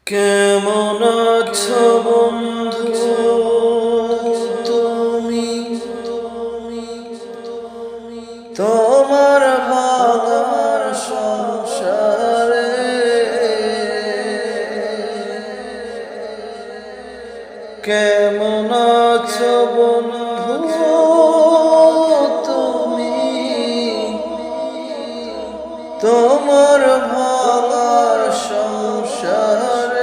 কেমন আছো বন্ধু তুমি? তোমার ভাঙার সংসারে কেমন আছো বন্ধু তুমি? তোমার ভাঙার সংসারে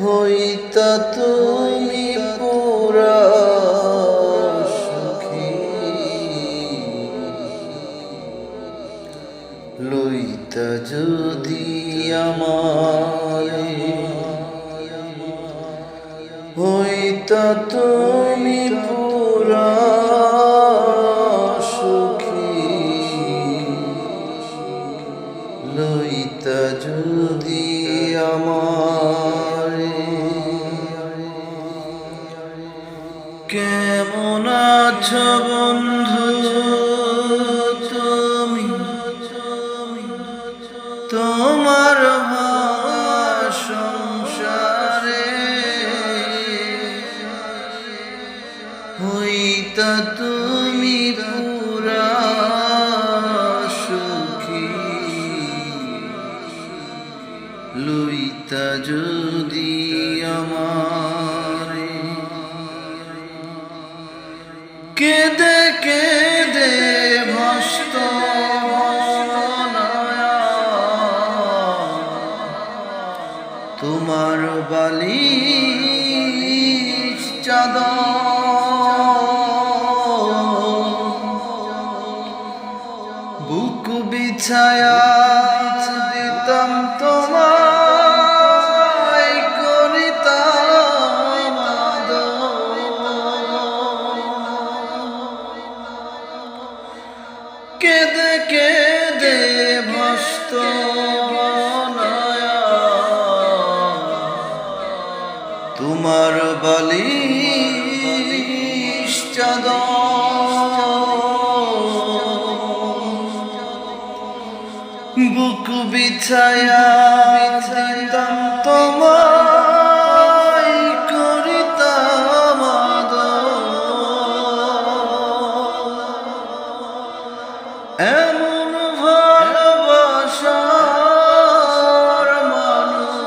হইতা তুমি পুরা সুখী, লইতা যদি আমারে, হইতা তুমি পুরা সুখী, লইতা যদি আমারে। কেমন আছো বন্ধু তুমি? তোমার সংসারে হইতা তুমি পুরা সুখী, লইতা যদি আমারে। কেঁদে কেঁদে ভস্ত তোমার বালিশ চাদর, বুক বিছায়া দিতাম তোমায়, করিতাম আদর। কেঁদে কেঁদে ভস্ত তোমার বালিশ চাদর, বুক বিছায়া দিতাম তোমায়, করিতাম আদর। এমন ভালোবাসার মানুষ,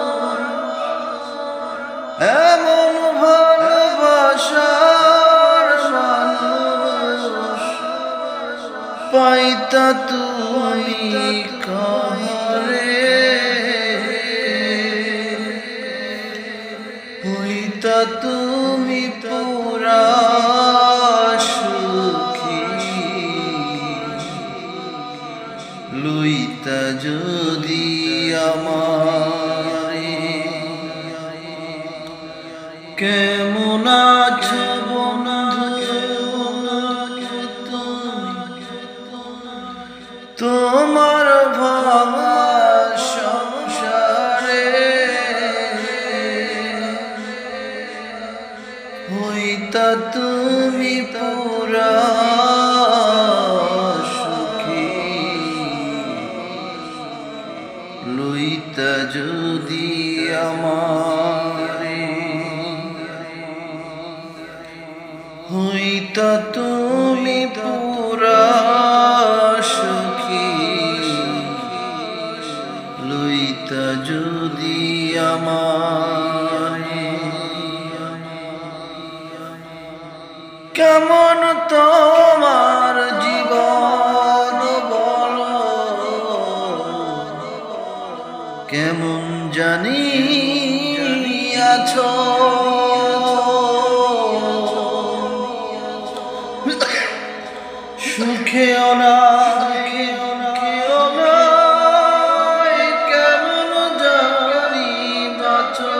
এমন ভালোবাসার মানুষ পাইতা তুমি কাহারে, হইতা তুমি পুরা সুখী, লইতা যদি আমারে। কেমন আছো বন্ধু তুমি? তোমার ভাঙা সংসারে হইতা তুমি পুরা সুখী, লইতা যদি আমারে। হইতা তুমি পুরা সুখী, লইতা যদি আমারে। কেমন তোমার জীবন বলো, কেমন জানি আছো, সুখেও না দুঃখেও না, কেমন জানি বাঁচো।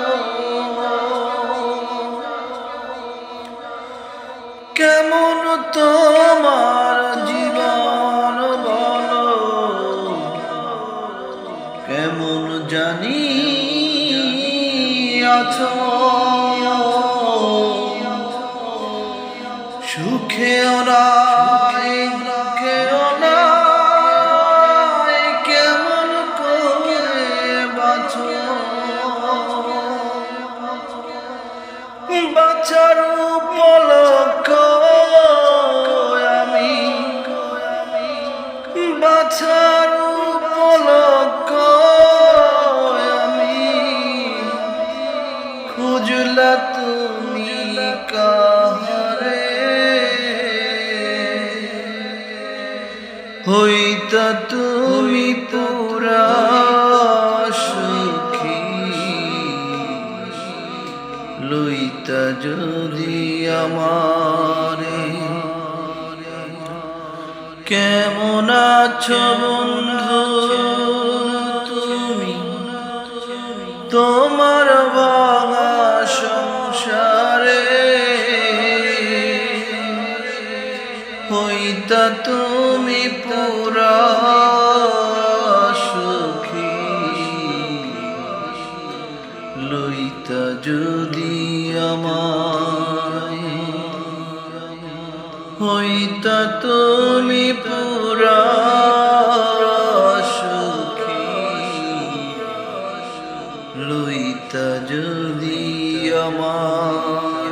কেমন তোমার জীবন বলো, কেমন জানি আছো, সুখেও না দুঃখেও না, কেমন বাছার পলক আমি খুঁজলা তুমি কাহারে হইতা তুমি পুরা সুখী লইতা যদি আমারে কেমন আছো বন্ধু তুমি তোমার ভাঙা সংসারে হইতা তুমি পুরা সুখী লইতা যদি আমায় হইতা তুমি পুরা সুখী লইতা যদি আমায়